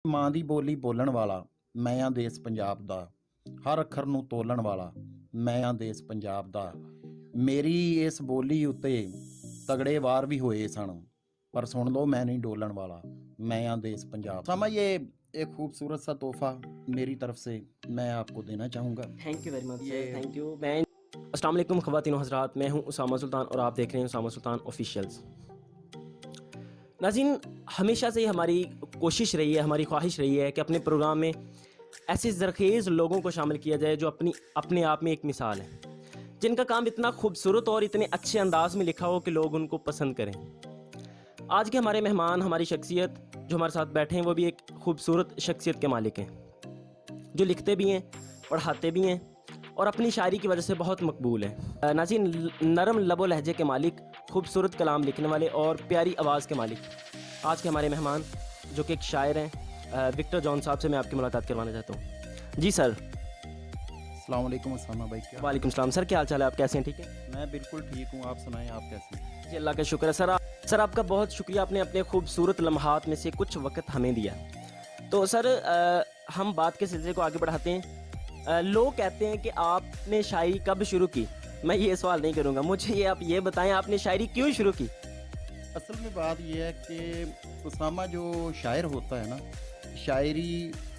ਮਾਂ ਦੀ ਬੋਲੀ ਬੋਲਣ ਵਾਲਾ ਮੈਂ ਆ ਦੇਸ ਪੰਜਾਬ ਦਾ, ਹਰ ਅੱਖਰ ਨੂੰ ਤੋਲਣ ਵਾਲਾ ਮੈਂ ਆ ਦੇਸ ਪੰਜਾਬ ਦਾ। ਮੇਰੀ ਇਸ ਬੋਲੀ ਉੱਤੇ ਤਗੜੇ ਵਾਰ ਵੀ ਹੋਏ ਸਨ, ਪਰ सुन लो मैं नहीं डोलन वाला मैं यहाँ देश पंजाब। समा ये एक खूबसूरत सा तोहफा मेरी तरफ से मैं आपको देना चाहूँगा। थैंक यू वेरी मच ये सर, थैंक यू। मैं अस्सलाम वालेकुम ख़वातीन व हज़रात, मैं हूं उसामा सुल्तान और आप देख रहे हैं उसामा सुल्तान ऑफिशियल्स। नाज़रीन, हमेशा से ही हमारी कोशिश रही है, हमारी ख्वाहिश रही है कि अपने प्रोग्राम में ऐसे ज़रख़ेज़ लोगों को शामिल किया जाए जो अपने आप में एक मिसाल है, जिनका काम इतना खूबसूरत और इतने अच्छे अंदाज में लिखा हो कि लोग उनको पसंद करें। आज के हमारे मेहमान, हमारी शख्सियत जो हमारे साथ बैठे हैं, वो भी एक खूबसूरत शख्सियत के मालिक हैं, जो लिखते भी हैं, पढ़ाते भी हैं और अपनी शायरी की वजह से बहुत मकबूल हैं। नाज़रीन, नरम लबो लहजे के मालिक, खूबसूरत कलाम लिखने वाले और प्यारी आवाज़ के मालिक आज के हमारे मेहमान, जो कि एक शायर हैं, विक्टर जॉन साहब से मैं आपकी मुलाकात करवाना चाहता हूँ। जी सर। अस्सलाम वालेकुम उसामा भाई। क्या वालेकुम सलाम सर, क्या हाल चाल है? आप कैसे हैं? ठीक है? मैं बिल्कुल ठीक हूँ, आप सुनाएं आप कैसे हैं? जी अल्लाह का शुक्र है सर। सर आपका बहुत शुक्रिया, आपने अपने खूबसूरत लम्हात में से कुछ वक्त हमें दिया। तो सर हम बात के सिलसिले को आगे बढ़ाते हैं। लोग कहते हैं कि आपने शायरी कब शुरू की। मैं ये सवाल नहीं करूँगा, मुझे ये आप ये बताएं आपने शायरी क्यों शुरू की। असल में बात यह है कि उसामा जो शायर होता है ना, शायरी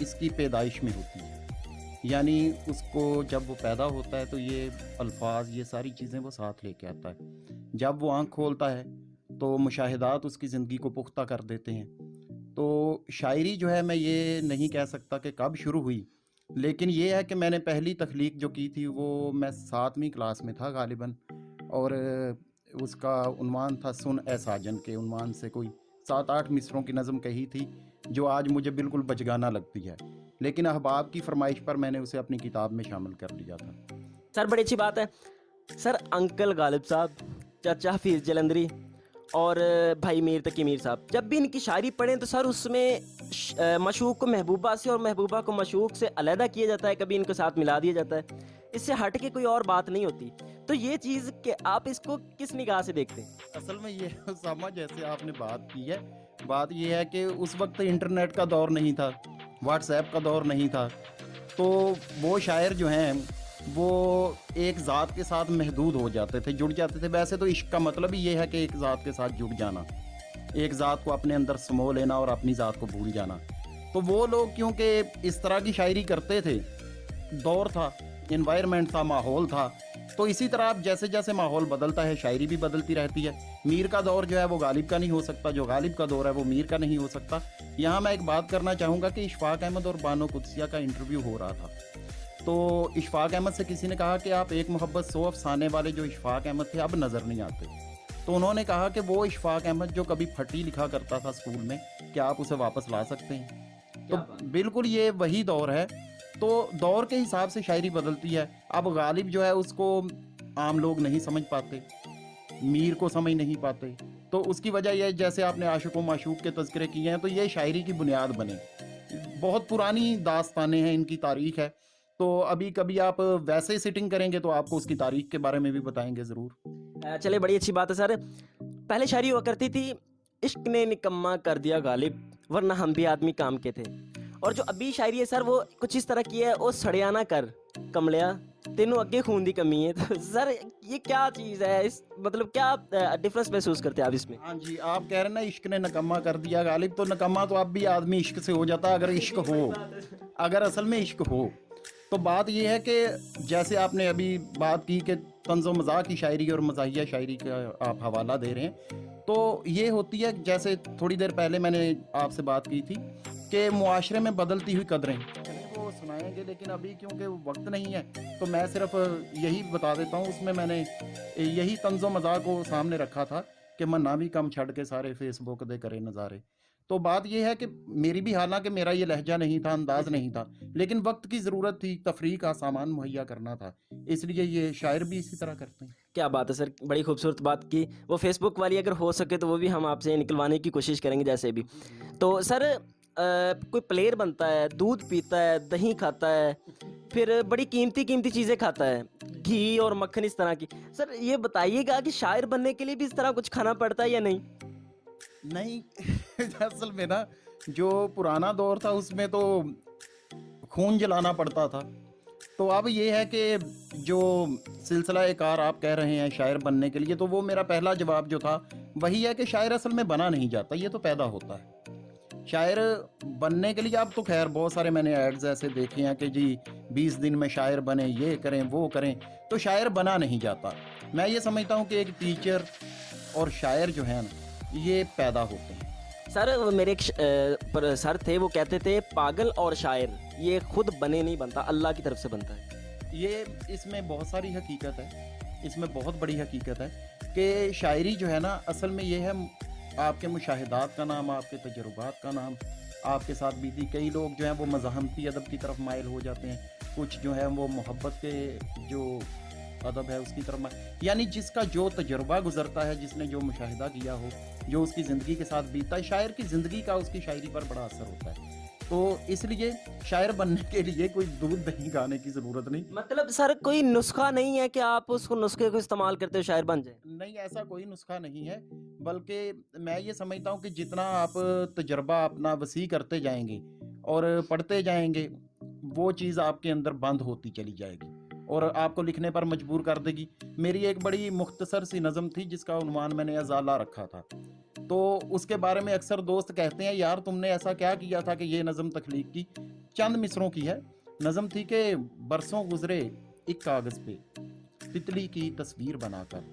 इसकी पैदाइश में होती है, यानी उसको जब वो पैदा होता है तो ये अल्फाज, ये सारी चीज़ें वो साथ लेके आता है। जब वो आँख खोलता है तो मुशाहिदात उसकी ज़िंदगी को पुख्ता कर देते हैं। तो शायरी जो है, मैं ये नहीं कह सकता कि कब शुरू हुई, लेकिन ये है कि मैंने पहली तख्लीक जो की थी वो मैं 7वीं क्लास में था गालिबन, और उसका उन्वान था सुन ए साजन के उन्वान से कोई 7-8 मिसरों की नज़म कही थी, जो आज मुझे बिल्कुल बचगाना लगती है, लेकिन अहबाब की फरमाइश पर मैंने उसे अपनी किताब में शामिल कर लिया था। सर बड़ी अच्छी बात है सर। अंकल गालिब साहब, चाचा हफीज़ जलंधरी और भाई मीर तकी मीर साहब, जब भी इनकी शायरी पढ़ें तो सर उसमें मशूक को महबूबा से और महबूबा को मशूक से अलहदा किया जाता है, कभी इनको साथ मिला दिया जाता है, इससे हट के कोई और बात नहीं होती। तो ये चीज़ कि आप इसको किस निगाह से देखते हैं? असल में ये उसामा, जैसे आपने बात की है, बात ये है कि उस वक्त इंटरनेट का दौर नहीं था, व्हाट्सएप का दौर नहीं था, तो वो शायर जो हैं वो एक ज़ात के साथ महदूद हो जाते थे, जुड़ जाते थे। वैसे तो इश्क का मतलब ही ये है कि एक ज़ात के साथ जुड़ जाना, एक ज़ात को अपने अंदर समो लेना और अपनी ज़ात को भूल जाना। तो वो लोग क्योंकि इस तरह की शायरी करते थे, दौर था, इन्वायरमेंट था, माहौल था, तो इसी तरह अब जैसे जैसे माहौल बदलता है शायरी भी बदलती रहती है। मीर का दौर जो है वो गालिब का नहीं हो सकता, जो गालिब का दौर है वो मीर का नहीं हो सकता। यहाँ मैं एक बात करना चाहूँगा कि इशफाक अहमद और बानो कुदसिया का इंटरव्यू हो रहा था, तो इशफाक अहमद से किसी ने कहा कि आप एक मोहब्बत 100 अफसाने वाले जो इशफाक अहमद थे अब नज़र नहीं आते। तो उन्होंने कहा कि वो इशफाक अहमद जो कभी फटी लिखा करता था स्कूल में, क्या आप उसे वापस ला सकते हैं? तो बिल्कुल ये वही दौर है। तो दौर के हिसाब से शायरी बदलती है। अब गालिब जो है उसको आम लोग नहीं समझ पाते, मीर को समझ नहीं पाते, तो उसकी वजह यह, जैसे आपने आशिक व माशूक के तज़किरे किए हैं, तो ये शायरी की बुनियाद बने। बहुत पुरानी दास्तानें हैं, इनकी तारीख़ है, तो अभी कभी आप वैसे सिटिंग करेंगे तो आपको उसकी तारीख़ के बारे में भी बताएंगे ज़रूर। चलिए बड़ी अच्छी बात है सर। पहले शायरी हुआ करती थी, इश्क ने निकम्मा कर दिया गालिब, वरना हम भी आदमी काम के थे। और जो अभी शायरी है सर वो कुछ इस तरह की है, ओ सड़िया ना कर कमलिया तेनों अगे खून दी कमी है। तो सर ये क्या चीज़ है, इस मतलब क्या डिफरेंस महसूस करते हैं आप इसमें? हाँ जी, आप कह रहे हैं ना इश्क ने नकम्मा कर दिया गालिब, तो नकम्मा तो अब भी आदमी इश्क से हो जाता है, अगर इश्क हो, अगर असल में इश्क हो। तो बात यह है कि जैसे आपने अभी बात की कि तंज़ो मज़ाक की शायरी और मज़ाहिया शायरी का आप हवाला दे रहे हैं, तो ये होती है, जैसे थोड़ी देर पहले मैंने आपसे बात की थी कि मुआशरे में बदलती हुई कदरें, वो सुनाएंगे, लेकिन अभी क्योंकि वक्त नहीं है तो मैं सिर्फ यही बता देता हूँ। उसमें मैंने यही तंज़ो मज़ाक को सामने रखा था कि मन्ना भी कम छड़ के सारे फेसबुक दे करे नज़ारे। तो बात यह है कि मेरी भी, हालांकि मेरा ये लहजा नहीं था, अंदाज नहीं था, लेकिन वक्त की ज़रूरत थी, तफरीह का सामान मुहैया करना था, इसलिए ये शायर भी इसी तरह करते हैं। क्या बात है सर, बड़ी खूबसूरत बात की। वो फेसबुक वाली अगर हो सके तो वो भी हम आपसे निकलवाने की कोशिश करेंगे जैसे भी। तो सर कोई प्लेयर बनता है, दूध पीता है, दही खाता है, फिर बड़ी कीमती कीमती चीज़ें खाता है, घी और मक्खन इस तरह की। सर ये बताइएगा कि शायर बनने के लिए भी इस तरह कुछ खाना पड़ता है या नहीं? नहीं असल में ना जो पुराना दौर था उसमें तो खून जलाना पड़ता था। तो अब ये है कि जो सिलसिला ए कार आप कह रहे हैं शायर बनने के लिए, तो वो मेरा पहला जवाब जो था वही है कि शायर असल में बना नहीं जाता, ये तो पैदा होता है। शायर बनने के लिए अब तो खैर बहुत सारे मैंने एड्स ऐसे देखे हैं कि जी 20 दिन में शायर बने, ये करें वो करें, तो शायर बना नहीं जाता। मैं ये समझता हूँ कि एक टीचर और शायर जो है ना ये पैदा होते हैं। सर मेरे एक सर थे, वो कहते थे पागल और शायर ये खुद बने नहीं बनता, अल्लाह की तरफ से बनता है। ये इसमें बहुत सारी हकीकत है, इसमें बहुत बड़ी हकीकत है कि शायरी जो है ना असल में ये है आपके मुशाहिदात का नाम, आपके तजुर्बात का नाम, आपके साथ बीती। कई लोग जो हैं वो मज़ाहमती अदब की तरफ माइल हो जाते हैं, कुछ जो है वो मोहब्बत के जो अदब है उसकी तरफ यानी जिसका जो तजुर्बा गुजरता है, जिसने जो मुशाहिदा किया हो, जो उसकी ज़िंदगी के साथ बीतता है, शायर की ज़िंदगी का उसकी शायरी पर बड़ा असर होता है। तो इसलिए शायर बनने के लिए कोई दूध दही खाने की ज़रूरत नहीं। मतलब सर कोई नुस्खा नहीं है कि आप उसको नुस्खे को इस्तेमाल करते हो शायर बन जाए? नहीं, ऐसा कोई नुस्खा नहीं है, बल्कि मैं ये समझता हूँ कि जितना आप तजर्बा अपना वसी करते जाएंगे और पढ़ते जाएंगे, वो चीज़ आपके अंदर बंद होती चली जाएगी और आपको लिखने पर मजबूर कर देगी। मेरी एक बड़ी मुख्तसर सी नज़म थी जिसका उन्वान मैंने अज़ाला रखा था, तो उसके बारे में अक्सर दोस्त कहते हैं यार तुमने ऐसा क्या किया था कि ये नज़म तख्लीक की। चंद मिसरों की है। नज़म थी कि बरसों गुजरे एक कागज़ पे तितली की तस्वीर बनाकर,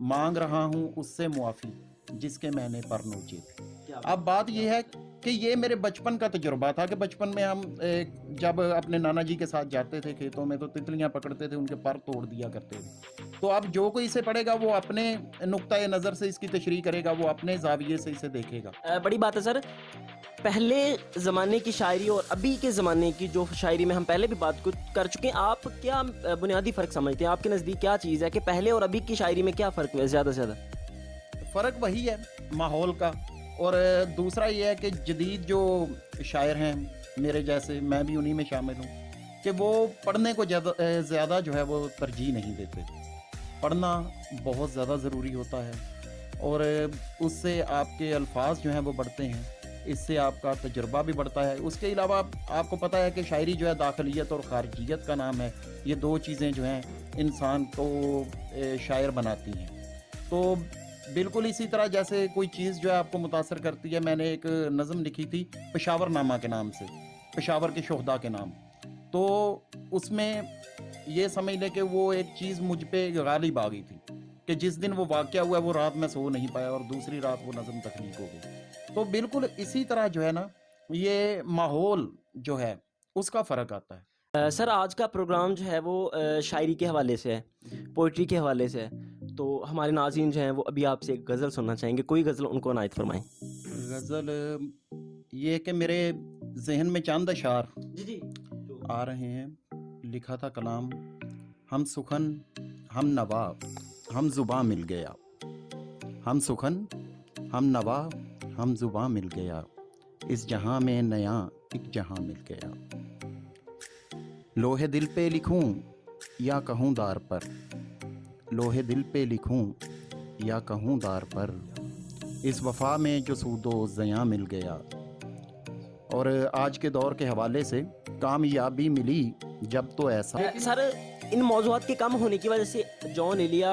मांग रहा हूँ उससे मुआफ़ी जिसके मैंने पर नोचे थे। अब बात यह है कि ये मेरे बचपन का तजुर्बा था कि बचपन में हम जब अपने नाना जी के साथ जाते थे खेतों में तो तितलियां पकड़ते थे, उनके पर तोड़ दिया करते थे। तो अब जो कोई इसे पढ़ेगा वो अपने नुक्ता नज़र से इसकी तशरीह करेगा, वो अपने जाविये से इसे देखेगा। बड़ी बात है सर। पहले ज़माने की शायरी और अभी के ज़माने की जो शायरी में हम पहले भी बात कर चुके हैं, आप क्या बुनियादी फ़र्क समझते हैं? आपके नज़दीक क्या चीज़ है कि पहले और अभी की शायरी में क्या फ़र्क है ज़्यादा से ज़्यादा? फ़र्क वही है माहौल का, और दूसरा ये है कि जदीद जो शायर हैं मेरे जैसे, मैं भी उन्हीं में शामिल हूँ, कि वो पढ़ने को ज़्यादा जो है वो तरजीह नहीं देते। पढ़ना बहुत ज़्यादा ज़रूरी होता है और उससे आपके अल्फाज जो हैं वो बढ़ते हैं, इससे आपका तजुर्बा भी बढ़ता है। उसके अलावा आपको पता है कि शायरी जो है दाखिलियत और खारजियत का नाम है, ये दो चीज़ें जो हैं इंसान को शायर बनाती हैं। तो बिल्कुल इसी तरह जैसे कोई चीज़ जो है आपको मुतासर करती है, मैंने एक नज़म लिखी थी पेशावर नामा के नाम से, पेशावर के शोहदा के नाम। तो उसमें ये समझ लें कि वो एक चीज़ मुझ पे गालिब आ गई थी कि जिस दिन वो वाक़या हुआ वो रात मैं सो नहीं पाया और दूसरी रात वो नज़म तख्लीक हो गई। तो बिल्कुल इसी तरह जो है ना ये माहौल जो है उसका फ़र्क आता है। सर आज का प्रोग्राम जो है वो शायरी के हवाले से है, पोइट्री के हवाले से है, तो हमारे नाज़रीन जो हैं वो अभी आपसे एक गज़ल सुनना चाहेंगे, कोई गज़ल उनको इनायत फरमाएं। गज़ल ये कि मेरे जहन में चंद अशार जी जी आ रहे हैं। लिखा था कलाम, हम सुखन हम नवा हम जुबां मिल गया, हम सुखन हम नवा हम जुबां मिल गया, इस जहां में नया एक जहां मिल गया। लोहे दिल पे लिखूं या कहूँ दार पर, लोहे दिल पे लिखूं या कहूँ दार पर, इस वफा में जो सूदो ज़यां मिल गया। और आज के दौर के हवाले से कामयाबी मिली जब तो ऐसा। सर इन मौज़ूआत के कम होने की वजह से जॉन एलिया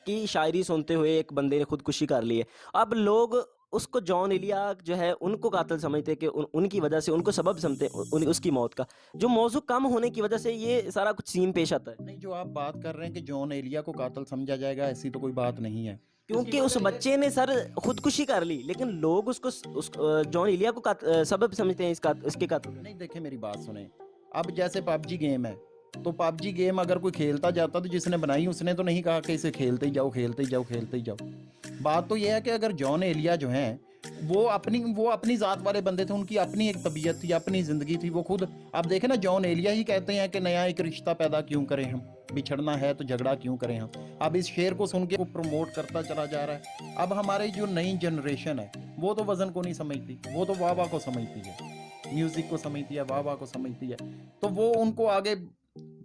की शायरी सुनते हुए एक बंदे ने खुदकुशी कर ली है। अब लोग उसको जॉन एलिया जो है उनको कातिल समझते हैं कि उनकी वजह से उनको सबब समझते हैं उसकी मौत का। जो मौजू कम होने की वजह से ये सारा कुछ सीन पेश आता है। नहीं, जो आप बात कर रहे हैं कि जॉन एलिया को कातिल समझा जाएगा, ऐसी तो कोई बात नहीं है। क्योंकि उस बच्चे ने सर खुदकुशी कर ली, लेकिन लोग उसको जॉन एलिया को सबब समझते हैं इसके कातिल। नहीं, देखे मेरी बात सुने, अब जैसे पबजी गेम है, तो पबजी गेम अगर कोई खेलता जाता तो जिसने बनाई उसने तो नहीं कहा कि इसे खेलते ही जाओ खेलते ही जाओ खेलते ही जाओ। बात तो यह है कि अगर जॉन एलिया जो हैं वो अपनी ज़ात वाले बंदे थे, उनकी अपनी एक तबीयत थी, अपनी ज़िंदगी थी। वो खुद अब देखें ना, जॉन एलिया ही कहते हैं कि नया एक रिश्ता पैदा क्यों करें हम, बिछड़ना है तो झगड़ा क्यों करें हम। अब इस शेर को सुन के वो प्रमोट करता चला जा रहा है। अब हमारी जो नई जनरेशन है वो तो वज़न को नहीं समझती, वो तो वाह वाह को समझती है, म्यूज़िक को समझती है, वाह वाह को समझती है। तो वो उनको आगे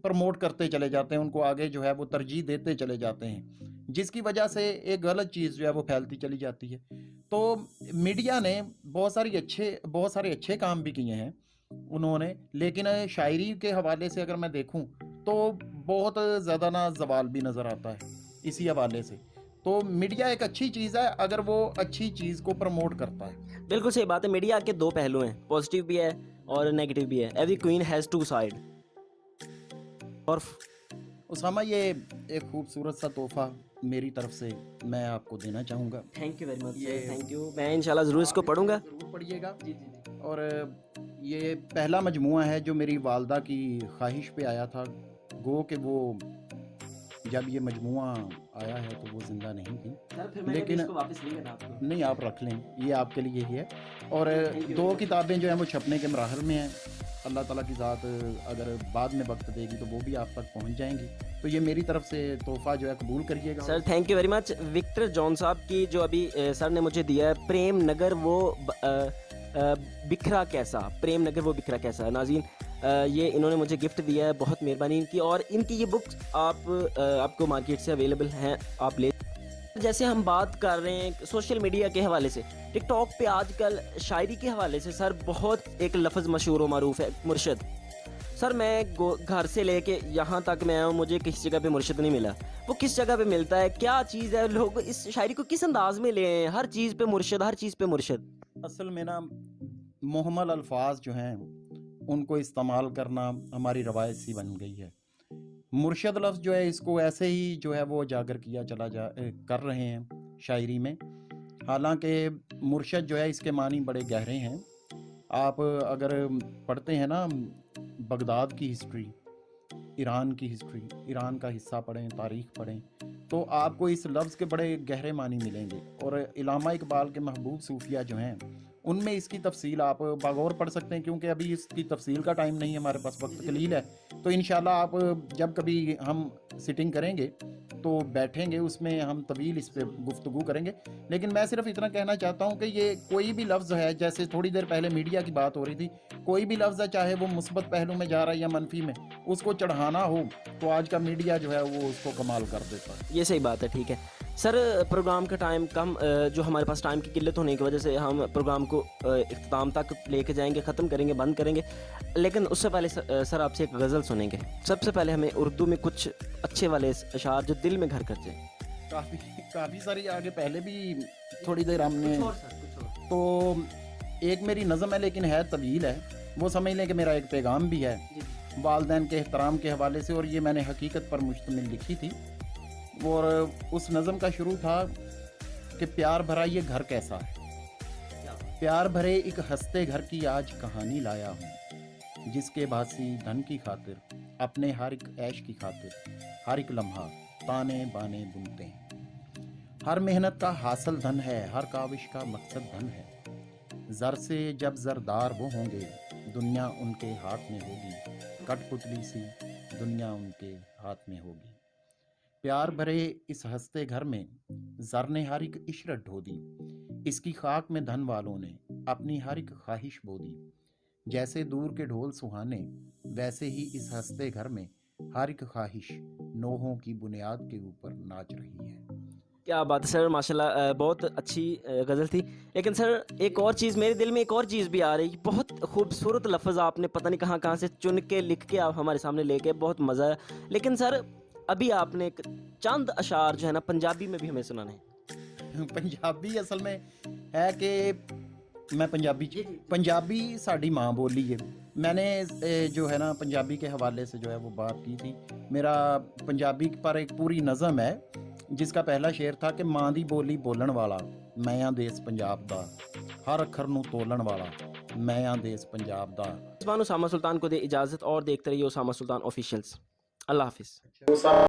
प्रमोट करते चले जाते हैं, उनको आगे जो है वो तरजीह देते चले जाते हैं, जिसकी वजह से एक गलत चीज़ जो है वो फैलती चली जाती है। तो मीडिया ने बहुत सारे अच्छे काम भी किए हैं उन्होंने, लेकिन शायरी के हवाले से अगर मैं देखूं तो बहुत ज़्यादा ना जवाल भी नज़र आता है इसी हवाले से। तो मीडिया एक अच्छी चीज़ है अगर वो अच्छी चीज़ को प्रमोट करता है। बिल्कुल सही बात है। मीडिया के दो पहलू हैं, पॉजिटिव भी है और नेगेटिव भी है। Every coin has two side. और उसामा, ये एक खूबसूरत सा तोहफा मेरी तरफ से मैं आपको देना चाहूँगा। थैंक यू वेरी मच, ये थैंक यू। मैं इंशाल्लाह ज़रूर इसको पढ़ूंगा। ज़रूर पढ़िएगा। जी जी जी। और ये पहला मजमुआ है जो मेरी वालदा की ख्वाहिश पे आया था। गो कि वो जब ये मजमुआ आया है तो वो ज़िंदा नहीं थी, सर फिर मैं लेकिन इसको वापस नहीं करना आपको। नहीं, आप रख लें, ये आपके लिए ही है। और Thank you दो very much. किताबें जो हैं वो छपने के मराहल में हैं। अल्लाह ताला की ज़ात अगर बाद में वक्त देगी तो वो भी आप तक पहुंच जाएंगी। तो ये मेरी तरफ से तोहफा जो है कबूल करिएगा। Sir thank you very much. Victor John साहब की जो अभी सर ने मुझे दिया है, प्रेम नगर वो बिखरा कैसा, प्रेम नगर वो बिखरा कैसा। नाज़रीन ये इन्होंने मुझे गिफ्ट दिया है, बहुत मेहरबानी इनकी। और इनकी ये बुक्स आपको मार्केट से अवेलेबल हैं, आप ले। जैसे हम बात कर रहे हैं सोशल मीडिया के हवाले से, टिकटॉक पे आजकल शायरी के हवाले से सर बहुत एक लफ्ज़ मशहूर व मारूफ है, मुर्शद। सर मैं घर से लेके यहाँ तक मैं आया हूँ, मुझे किसी जगह पे मुर्शद नहीं मिला। वो किस जगह पे मिलता है, क्या चीज़ है, लोग इस शायरी को किस अंदाज में ले हैं, हर चीज़ पे मुर्शद, हर चीज़ पे मुर्शद। असल में ना मुहम्मल अल्फाज जो हैं उनको इस्तेमाल करना हमारी रवायत सी बन गई है। मुर्शद लफ्ज़ जो है इसको ऐसे ही जो है वो उजागर किया कर रहे हैं शायरी में। हालांकि मुर्शद जो है इसके मानी बड़े गहरे हैं। आप अगर पढ़ते हैं ना बगदाद की हिस्ट्री, ईरान की हिस्ट्री, ईरान का हिस्सा पढ़ें, तारीख़ पढ़ें, तो आपको इस लफ्ज़ के बड़े गहरे मानी मिलेंगे। और इल्लामा इकबाल के महबूब सूफिया जो हैं उनमें इसकी तफसील आप बागौर पढ़ सकते हैं, क्योंकि अभी इसकी तफसील का टाइम नहीं है, हमारे पास वक्त कलील है। तो इंशाल्लाह आप जब कभी हम सिटिंग करेंगे तो बैठेंगे, उसमें हम तवील इस पे गुफ्तगू करेंगे। लेकिन मैं सिर्फ इतना कहना चाहता हूँ कि ये कोई भी लफ्ज़ है, जैसे थोड़ी देर पहले मीडिया की बात हो रही थी, कोई भी लफ्ज़ है चाहे वो मुस्बत पहलू में जा रहा है या मनफी में, उसको चढ़ाना हो तो आज का मीडिया जो है वो उसको कमाल कर देता है। ये सही बात है, ठीक है सर। प्रोग्राम का टाइम कम, जो हमारे पास टाइम की किल्लत होने की वजह से हम प्रोग्राम को इख्तिताम तक लेके जाएंगे, ख़त्म करेंगे, बंद करेंगे। लेकिन उससे पहले सर आपसे एक गज़ल सुनेंगे। सबसे पहले हमें उर्दू में कुछ अच्छे वाले अशार जो दिल में घर कर जाए। काफ़ी सारी आगे पहले भी थोड़ी देर हमने तो एक मेरी नज़म है लेकिन है तवील है, वो समझ लें कि मेरा एक पैगाम भी है वालदैन के एहतराम के हवाले से, और ये मैंने हकीकत पर मुश्तमिल लिखी थी। और उस नज़म का शुरू था कि प्यार भरा ये घर कैसा है, प्यार भरे एक हंसते घर की आज कहानी लाया हूँ, जिसके बासी धन की खातिर अपने हर एक ऐश की खातिर हर एक लम्हा ताने बाने बुनते हैं। हर मेहनत का हासिल धन है, हर काविश का मकसद धन है। ज़र से जब ज़रदार वो होंगे दुनिया उनके हाथ में होगी, कठपुतली सी दुनिया उनके हाथ में होगी। प्यार भरे इस हंसते घर में ज़र ने हर एक इशरत ढो दी, इसकी खाक में धन वालों ने अपनी हर एक ख्वाहिश बो दी। जैसे दूर के ढोल सुहाने वैसे ही इस हंसते घर में हर एक ख्वाहिश नोहों की बुनियाद के ऊपर नाच रही है। क्या बात है सर, माशाल्लाह बहुत अच्छी गज़ल थी। लेकिन सर एक और चीज़ मेरे दिल में, एक और चीज़ भी आ रही, बहुत खूबसूरत लफ्ज़ आपने पता नहीं कहाँ से चुन के लिख के आप हमारे सामने लेके, बहुत मज़ा है। लेकिन सर अभी आपने एक चंद अशार जो है ना पंजाबी में भी हमें सुनाने हैं। पंजाबी असल में है कि मैं पंजाबी साड़ी माँ बोली है। मैंने जो है ना पंजाबी के हवाले से जो है वो बात की थी। मेरा पंजाबी पर एक पूरी नज़म है जिसका पहला शेर था कि माँ दी बोली बोलन वाला मैं आ देश पंजाब दा, हर अखर नू तोलन वाला मैं आ देश पंजाब दा। उसामा सुल्तान को दे इजाज़त और देखते रहिए उसामा सुल्तान ऑफिशियल्स। अल्लाह हाफिज़।